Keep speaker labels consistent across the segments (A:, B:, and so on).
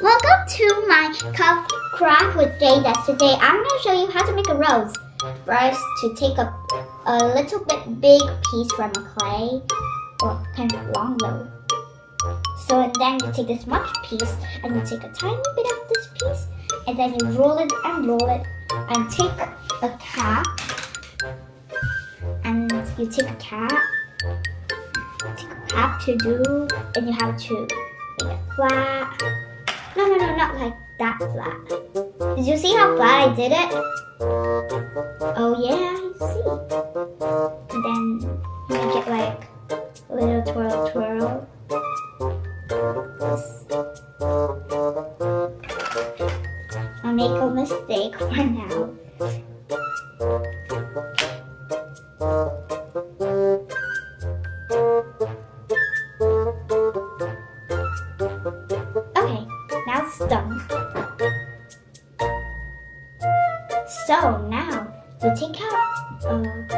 A: Welcome to my cup craft with Jada. Today I'm going to show you how to make a rose. First, to take a little bit big piece from a clay, or kind of long though. So and then you take this much piece and you take a tiny bit of this piece and then you roll it and take a cap and you take a cap to do, and you have to make it flat. No, not like that flat. Did you see how flat I did it? Oh yeah, I see. And then make it like a little twirl. I'll make a mistake for now. Okay, now it's done. So now you take out okay.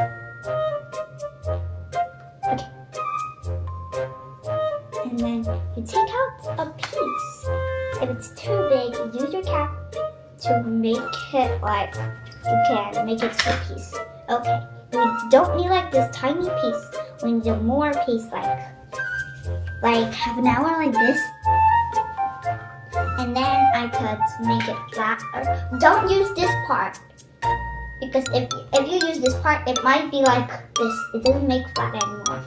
A: And then you take out a piece. If it's too big, use your cap to make it like you can make it 2 pieces. Okay, we don't need like this tiny piece. We need a more piece like half an hour like this. And then I could make it flatter. Don't use this part, because if you use this part, it might be like this. It doesn't make flat anymore.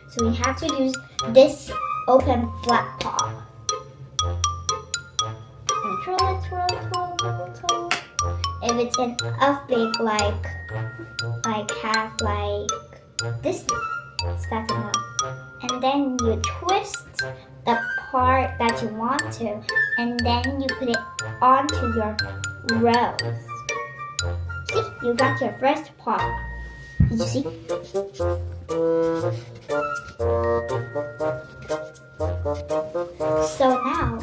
A: So we have to use this open flat part. And twirl. If it's enough big, like half like this, that's enough. And then you twist the part that you want to, and then you put it onto your rose. See, you got your first part. Did you see? So now,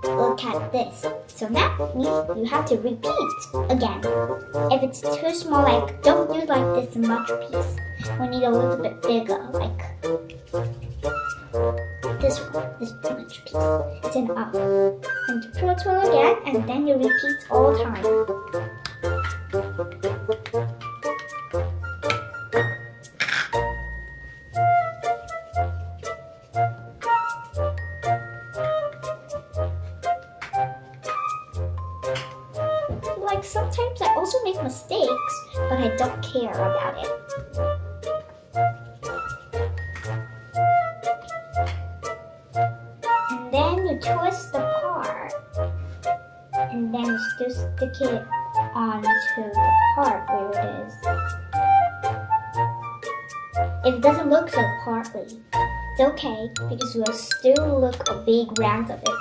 A: look at this. So now you have to repeat again. If it's too small, like don't use like this much piece. We need a little bit bigger, like this much piece. It's enough. And twirl again, and then you repeat all the time. Like sometimes I also make mistakes, but I don't care about it. And then you twist the part, and then you still stick it onto the part where it is. If it doesn't look so partly, it's okay, because we'll still look a big round of it.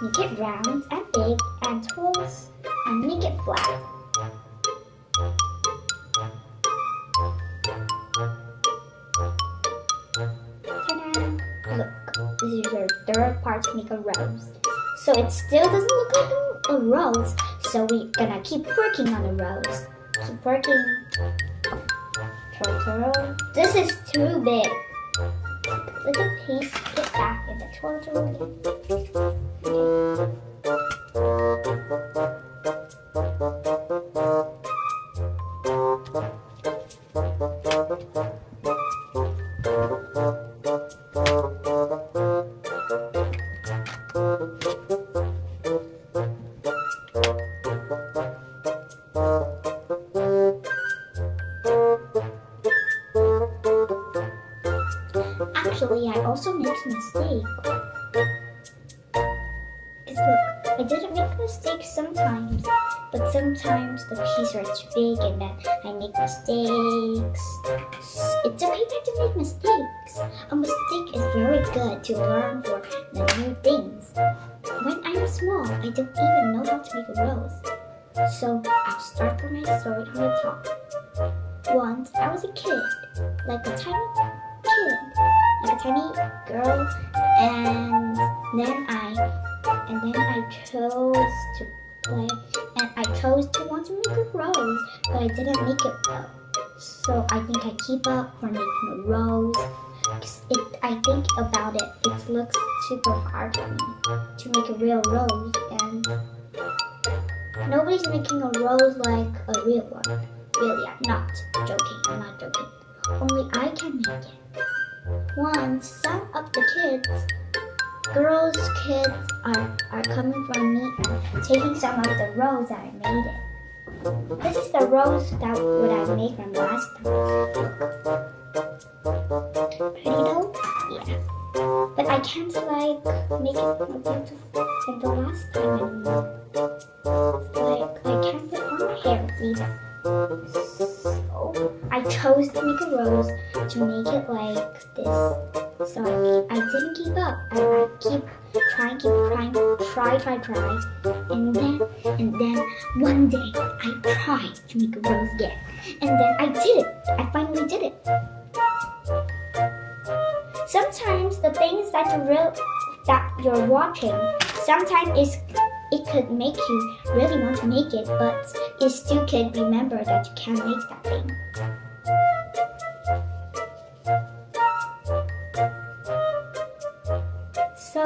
A: Make it round and big and twist and make it flat. Ta-da! Look, this is your third part to make a rose. So it still doesn't look like a rose, so we're gonna keep working on the rose. Keep working. Twirl. This is too big. Little piece, get back in the twirl again. Actually, I also make a mistake. Because look, I didn't make mistakes sometimes, but sometimes the pieces are too big and then I make mistakes. It's okay not to make mistakes. A mistake is very good to learn for the new things. When I was small, I didn't even know how to make a rose. So I'll start from my story on the top. Once I was a kid, like a tiny girl, and then I chose to play, and I chose to want to make a rose, but I didn't make it well. So I think I keep up for making a rose. I think about it, it looks super hard for me to make a real rose, and nobody's making a rose like a real one. Really, I'm not joking. Only I can make it. Once some of the kids are coming from me and taking some of the rose that I made it. This is the rose that what I made from last time. Pretty though? Yeah. But I can't make it more beautiful than the last time anymore. I can't put on my hair either. So I chose to make a rose to make it like this. So I didn't give up. I keep trying, try. And then one day I tried to make a rose again. And then I did it. I finally did it. Sometimes the things that you're watching, sometimes it could make you really want to make it, but you still can remember that you can't make that thing. So,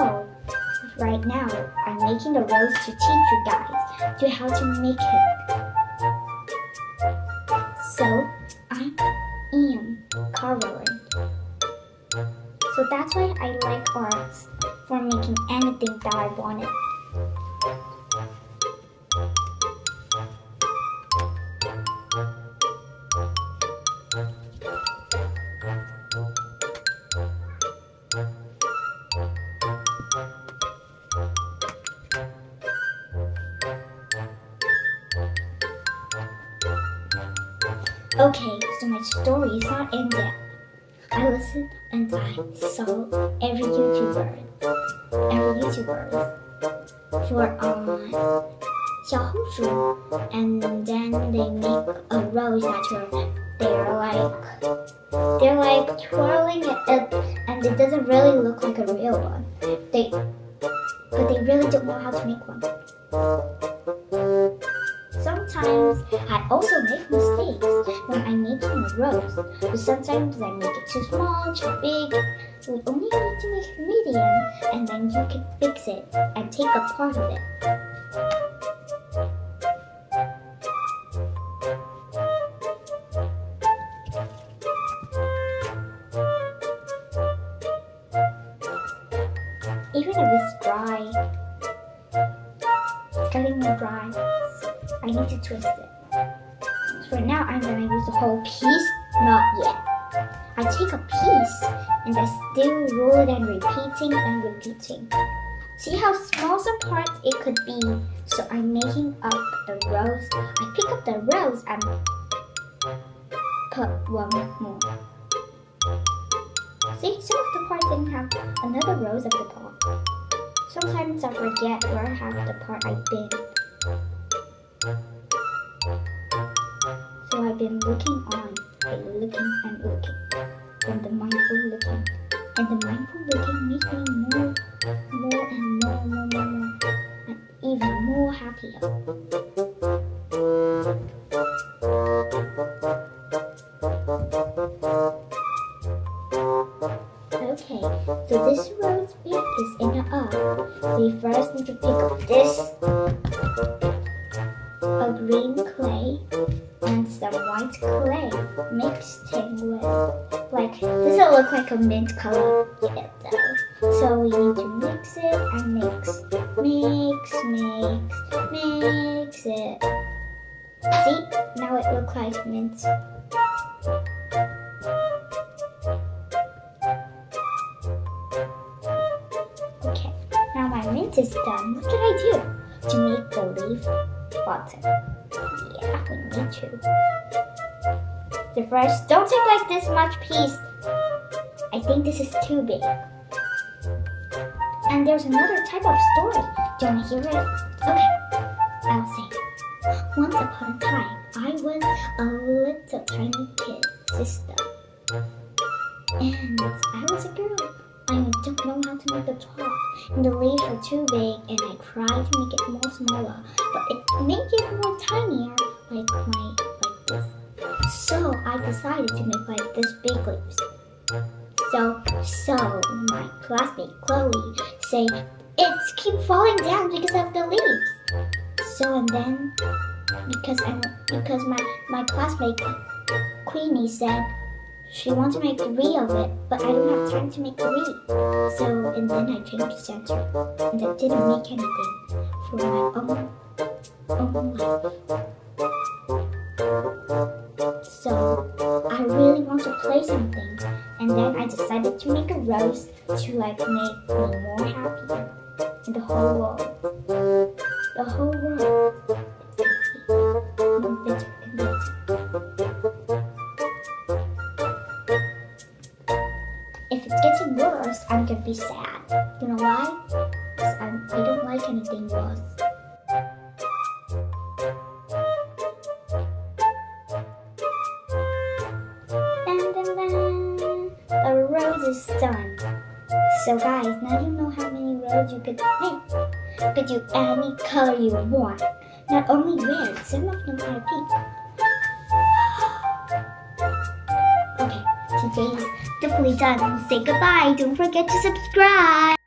A: right now, I'm making a rose to teach you guys how to make it. So, I am coloring. So that's why I like arts for making anything that I wanted. Okay, so my story is not ended yet. I listened and I saw every YouTuber for Xiaohongshu, and then they make a rose that they're like twirling it, and it doesn't really look like a real one. But they really don't know how to make one. Sometimes I also make mistakes when I'm making a rose. But sometimes I make it too small, too big. We only need to make it medium, and then you can fix it and take a part of it. Even if it's dry, it's getting more dry. I need to twist it. So for now, I'm going to use the whole piece. Not yet. I take a piece and I still roll it and repeating. See how small some part it could be. So I'm making up the rose. I pick up the rose and put one more. See, some of the parts didn't have another rose at the top. Sometimes I forget where I have the part I've been. So I've been looking and looking, and the mindful looking, and the mindful looking makes me more and even more happier. Okay, so this rose bit is in the oven. We first need to pick up this green clay and some white clay mixed in with, like, doesn't look like a mint color yet though. So we need to mix it and mix it. See, now it looks like mint. Okay, now my mint is done. What did I do to make the leaf bottom? Yeah, we need to. So first, don't take like this much piece. I think this is too big. And there's another type of story. Do you want to hear it? Okay, I'll say. Once upon a time, I was a little tiny kid sister. And I was a girl. I don't know how to make the top, and the leaves are too big, and I tried to make it more smaller, but it made it more tinier, like this. So I decided to make like this big leaves. So my classmate Chloe say it's keep falling down because of the leaves. So and then because my classmate Queenie said she wants to make 3 of it, but I don't have time to make 3. So and then I changed the answer, and I didn't make anything for my own life. So I really want to play something, and then I decided to make a rose to like make me more happier in the whole world. The whole world. If it's getting worse, I'm gonna be sad. You know why? Because I don't like anything worse. The rose is done. So guys, now you know how many roses you could make. You could do any color you want. Not only red, some of them are pink. Okay, today's definitely done. Say goodbye. Don't forget to subscribe.